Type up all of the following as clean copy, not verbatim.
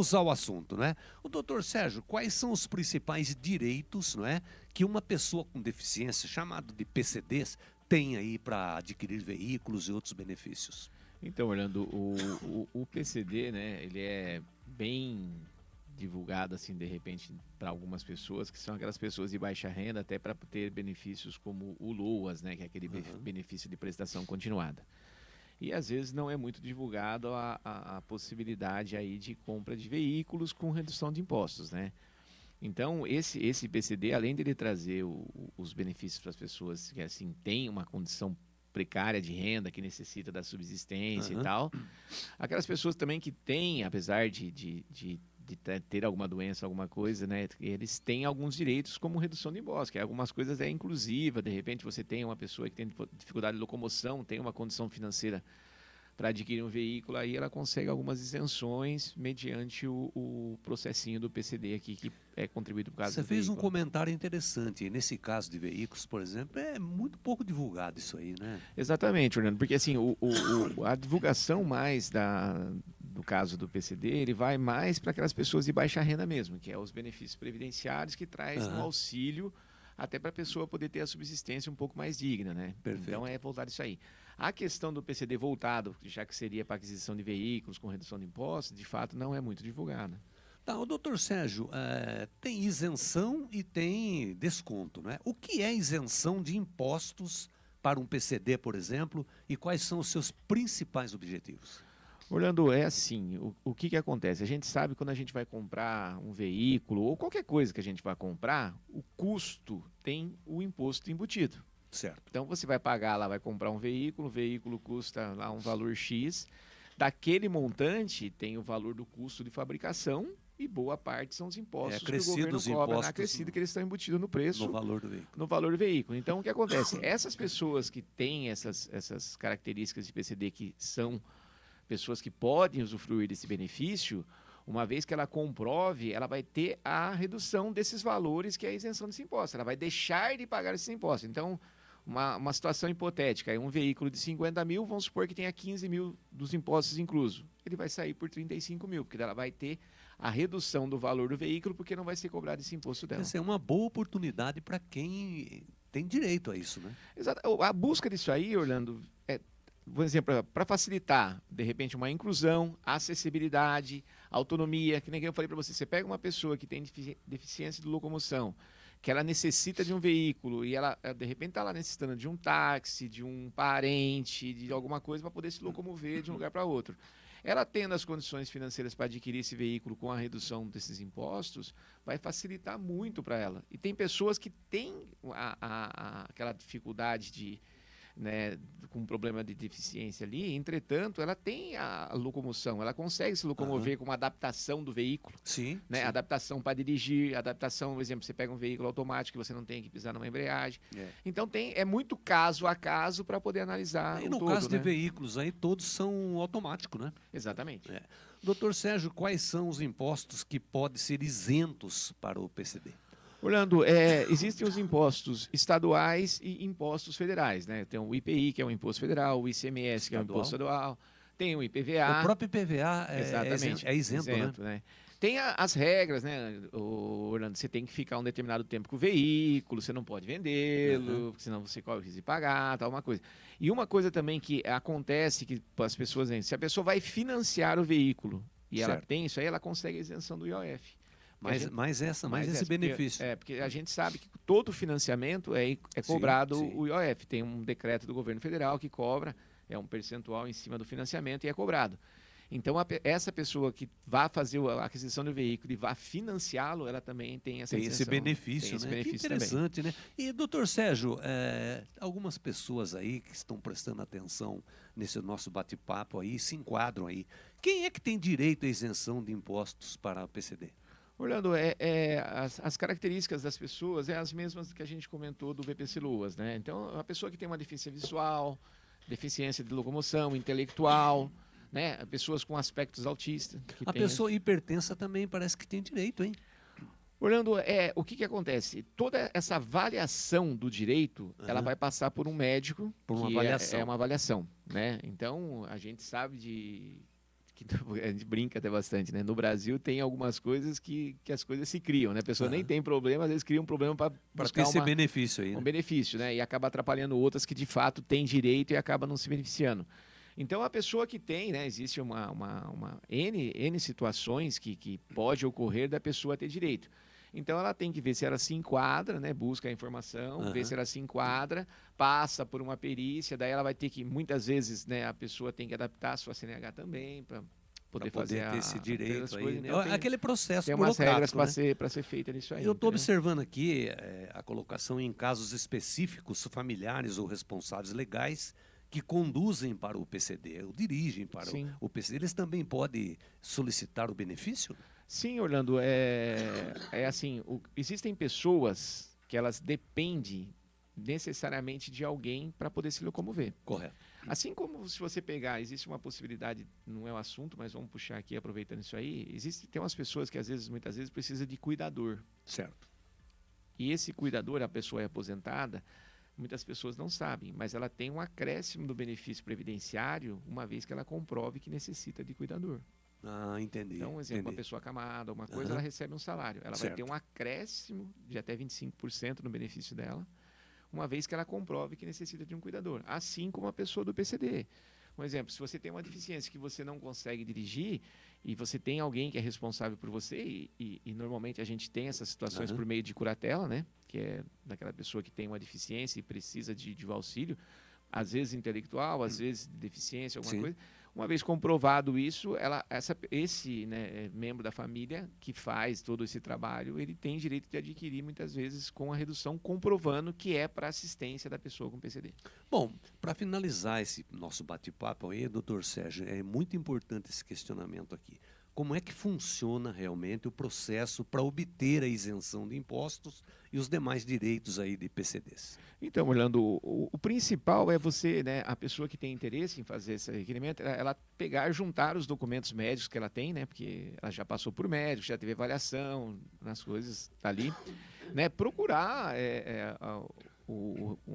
vamos ao assunto, né? O doutor Sérgio, quais são os principais direitos, não é, que uma pessoa com deficiência, chamado de PCDs, tem aí para adquirir veículos e outros benefícios? Então, Orlando, o PCD, né, ele é bem divulgado, assim, de repente, para algumas pessoas, que são aquelas pessoas de baixa renda, até para ter benefícios como o LOAS, né, que é aquele benefício de prestação continuada. E às vezes não é muito divulgado a possibilidade aí de compra de veículos com redução de impostos, né? Então, esse PCD, além de ele trazer os benefícios para as pessoas que assim têm uma condição precária de renda, que necessita da subsistência e tal, aquelas pessoas também que têm, apesar de ter alguma doença, alguma coisa, né, eles têm alguns direitos como redução de impostos, que algumas coisas é inclusiva, de repente você tem uma pessoa que tem dificuldade de locomoção, tem uma condição financeira para adquirir um veículo, aí ela consegue algumas isenções mediante o processinho do PCD aqui, que é contribuído por causa do Você fez um veículo. comentário interessante. Nesse caso de veículos, por exemplo, é muito pouco divulgado isso aí, né? Exatamente, Orlando, porque assim, a divulgação mais do caso do PCD, ele vai mais para aquelas pessoas de baixa renda mesmo, que é os benefícios previdenciários que traz um auxílio até para a pessoa poder ter a subsistência um pouco mais digna, né? Perfeito. Então é voltado isso aí. A questão do PCD voltado, já que seria para aquisição de veículos com redução de impostos, de fato não é muito divulgada. Tá, o doutor Sérgio, tem isenção e tem desconto, né? O que é isenção de impostos para um PCD, por exemplo, e quais são os seus principais objetivos? Orlando, é assim, o que acontece? A gente sabe quando a gente vai comprar um veículo ou qualquer coisa que a gente vai comprar, o custo tem o imposto embutido. Certo. Então você vai pagar lá, vai comprar um veículo, o veículo custa lá um valor X, daquele montante tem o valor do custo de fabricação e boa parte são os impostos que o governo cobra na acrescida que eles estão embutidos no preço. No valor do veículo. No valor do veículo. Então o que acontece? Essas pessoas que têm essas características de PCD, que são pessoas que podem usufruir desse benefício, uma vez que ela comprove, ela vai ter a redução desses valores, que é a isenção desse imposto. Ela vai deixar de pagar esses impostos. Então, uma situação hipotética, um veículo de 50 mil, vamos supor que tenha 15 mil dos impostos incluso. Ele vai sair por 35 mil, porque ela vai ter a redução do valor do veículo, porque não vai ser cobrado esse imposto dela. Essa é uma boa oportunidade para quem tem direito a isso, né? Exato. A busca disso aí, Orlando, por exemplo, para facilitar, de repente, uma inclusão, acessibilidade, autonomia, que nem eu falei para você, você pega uma pessoa que tem deficiência de locomoção, que ela necessita de um veículo e ela, de repente, está lá necessitando de um táxi, de um parente, de alguma coisa para poder se locomover de um lugar para outro. Ela tendo as condições financeiras para adquirir esse veículo com a redução desses impostos, vai facilitar muito para ela. E tem pessoas que têm aquela dificuldade de, né, com um problema de deficiência ali, entretanto, ela tem a locomoção, ela consegue se locomover com uma adaptação do veículo. Sim. Né? Sim. Adaptação para dirigir, adaptação, por exemplo, você pega um veículo automático que você não tem que pisar numa embreagem. Então é muito caso a caso para poder analisar E o no todo, caso de né? veículos aí, todos são automáticos, né? Exatamente. Doutor Sérgio, quais são os impostos que podem ser isentos para o PCD? Orlando, existem os impostos estaduais e impostos federais, né? Tem o IPI, que é um imposto federal, o ICMS, que é um imposto estadual, tem o IPVA. O próprio IPVA exatamente, é isento, né? Tem as regras, né, Orlando? Você tem que ficar um determinado tempo com o veículo, você não pode vendê-lo, senão você corre o risco de pagar, tal, uma coisa. E uma coisa também que acontece, que as pessoas, se a pessoa vai financiar o veículo e ela tem isso aí, ela consegue a isenção do IOF. Mais esse benefício. Porque a gente sabe que todo financiamento é cobrado o IOF. Tem um decreto do governo federal que cobra, é um percentual em cima do financiamento e é cobrado. Então, essa pessoa que vai fazer a aquisição do veículo e vai financiá-lo, ela também tem essa isenção. Esse benefício, tem esse né? benefício que interessante, também, né? E, doutor Sérgio, algumas pessoas aí que estão prestando atenção nesse nosso bate-papo aí, se enquadram aí. Quem é que tem direito à isenção de impostos para a PCD? Orlando, as características das pessoas é as mesmas que a gente comentou do VPC Luas, né? Então, a pessoa que tem uma deficiência visual, deficiência de locomoção, intelectual, né? Pessoas com aspectos autistas. A pessoa hipertensa também parece que tem direito, hein? Orlando, o que acontece? Toda essa avaliação do direito, ela vai passar por um médico, por uma avaliação. É uma avaliação, né? Então, a gente sabe que a gente brinca até bastante, né? No Brasil tem algumas coisas que as coisas se criam, né? A pessoa nem tem problema, às vezes cria um problema para Para buscar ter esse benefício aí, um né? benefício, né? E acaba atrapalhando outras que de fato têm direito e acaba não se beneficiando. Então, a pessoa que tem, né? Existe uma N situações que pode ocorrer da pessoa ter direito. Então, ela tem que ver se ela se enquadra, né? Busca a informação, ver se ela se enquadra, passa por uma perícia, daí ela vai ter que, muitas vezes, né? A pessoa tem que adaptar a sua CNH também, para poder fazer ter esse direito aí, coisas. né? Então, Aquele processo tem umas regras burocrático, para ser feita nisso aí. Eu estou entendeu? observando aqui a colocação em casos específicos, familiares ou responsáveis legais que conduzem para o PCD, ou dirigem para Sim. o PCD. Eles também podem solicitar o benefício? Sim, Orlando, é assim, existem pessoas que elas dependem necessariamente de alguém para poder se locomover. Correto. Assim como se você pegar, existe uma possibilidade, não é o assunto, mas vamos puxar aqui aproveitando isso aí, tem umas pessoas que muitas vezes precisam de cuidador. Certo. E esse cuidador, a pessoa é aposentada, muitas pessoas não sabem, mas ela tem um acréscimo do benefício previdenciário uma vez que ela comprove que necessita de cuidador. Ah, entendi. Então, um exemplo, entendi. uma pessoa acamada, uma coisa, ela recebe um salário. Ela vai ter um acréscimo de até 25% no benefício dela, uma vez que ela comprove que necessita de um cuidador. Assim como a pessoa do PCD. Um exemplo, se você tem uma deficiência que você não consegue dirigir e você tem alguém que é responsável por você, e normalmente a gente tem essas situações por meio de curatela, né? Que é daquela pessoa que tem uma deficiência e precisa de auxílio, às vezes intelectual, às vezes de deficiência, alguma coisa. Uma vez comprovado isso, esse membro da família que faz todo esse trabalho, ele tem direito de adquirir, muitas vezes, com a redução, comprovando que é para assistência da pessoa com PCD. Bom, para finalizar esse nosso bate-papo aí, doutor Sérgio, é muito importante esse questionamento aqui. Como é que funciona realmente o processo para obter a isenção de impostos e os demais direitos aí de PCDs? Então, Orlando, o principal é você, né, a pessoa que tem interesse em fazer esse requerimento, ela pegar, juntar os documentos médicos que ela tem, né, porque ela já passou por médico, já teve avaliação nas coisas ali, né, procurar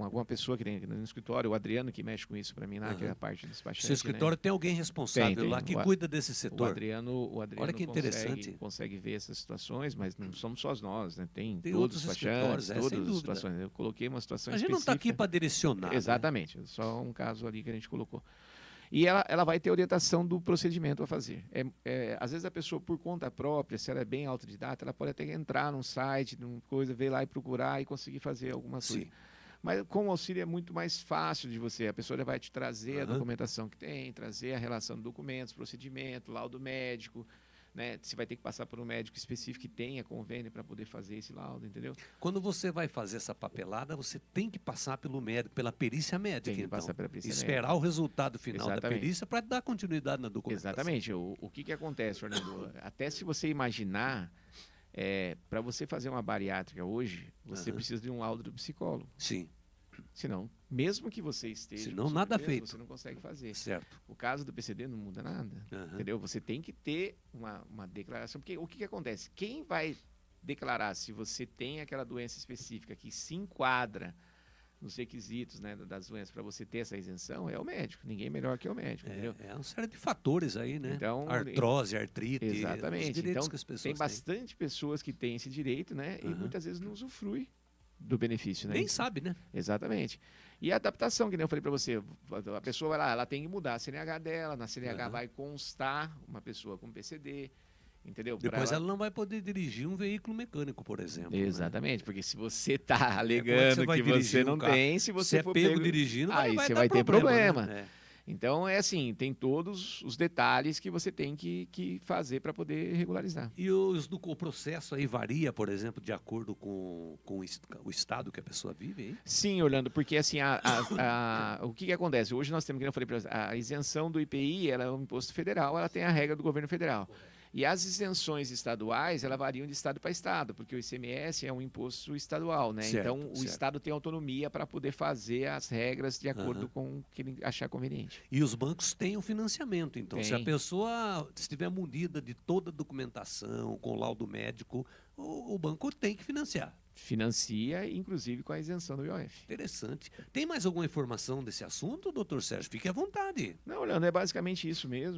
alguma pessoa que tem no escritório, o Adriano que mexe com isso para mim lá, que é a parte do despachante. Seu escritório, né? Tem alguém responsável tem, lá que cuida desse setor? O Adriano Olha que interessante. consegue ver essas situações, mas não somos só nós, né? Tem todos os despachantes, todas as situações. Eu coloquei uma situação específica. A gente não está aqui para direcionar. Exatamente, né? Só um caso ali que a gente colocou. E ela vai ter orientação do procedimento a fazer. Às vezes a pessoa, por conta própria, se ela é bem autodidata, ela pode até entrar num site, numa coisa, ver lá e procurar e conseguir fazer alguma coisa. Sim. Mas com o auxílio é muito mais fácil de você. A pessoa já vai te trazer a documentação que tem, trazer a relação de documentos, procedimento, laudo médico, né? Você vai ter que passar por um médico específico que tenha convênio para poder fazer esse laudo, entendeu? Quando você vai fazer essa papelada, você tem que passar pelo médico, pela perícia médica, tem que passar pela perícia esperar médica. O resultado final da perícia para dar continuidade na documentação. Exatamente. O que acontece, Fernando? Até se você imaginar, para você fazer uma bariátrica hoje, você precisa de um laudo do psicólogo. Sim. Senão, mesmo que você esteja... Senão, nada feito. Você não consegue fazer. Certo. O caso do PCD não muda nada. Entendeu? Você tem que ter uma declaração. Porque o que acontece? Quem vai declarar se você tem aquela doença específica que se enquadra nos requisitos, né, das doenças para você ter essa isenção é o médico. Ninguém melhor que o médico, entendeu? É uma série de fatores aí, né? Então, artrose, artrite, exatamente. Então, que as pessoas tem bastante pessoas que têm esse direito, né? E muitas vezes não usufrui do benefício, né? Nem sabe, né? Exatamente. E a adaptação, que nem eu falei para você, a pessoa vai lá, ela tem que mudar a CNH dela, na CNH vai constar uma pessoa com PCD, entendeu? Depois ela não vai poder dirigir um veículo mecânico, por exemplo. Exatamente, né? Porque se você está alegando que você não tem, se você for pego dirigindo, aí você vai ter problema. Né? Então, é assim, tem todos os detalhes que você tem que fazer para poder regularizar. E o processo aí varia, por exemplo, de acordo com o estado que a pessoa vive? Hein? Sim, Orlando, porque assim, o que acontece? Hoje nós temos, como eu falei para você, a isenção do IPI, ela é um imposto federal, ela tem a regra do governo federal. E as isenções estaduais, elas variam de estado para estado, porque o ICMS é um imposto estadual, né? Certo, então, o estado tem autonomia para poder fazer as regras de acordo com o que ele achar conveniente. E os bancos têm o financiamento, então. Tem. Se a pessoa estiver munida de toda a documentação, com laudo médico, o banco tem que financiar. Financia, inclusive com a isenção do IOF. Interessante. Tem mais alguma informação desse assunto, doutor Sérgio? Fique à vontade. Não, Orlando, é basicamente isso mesmo.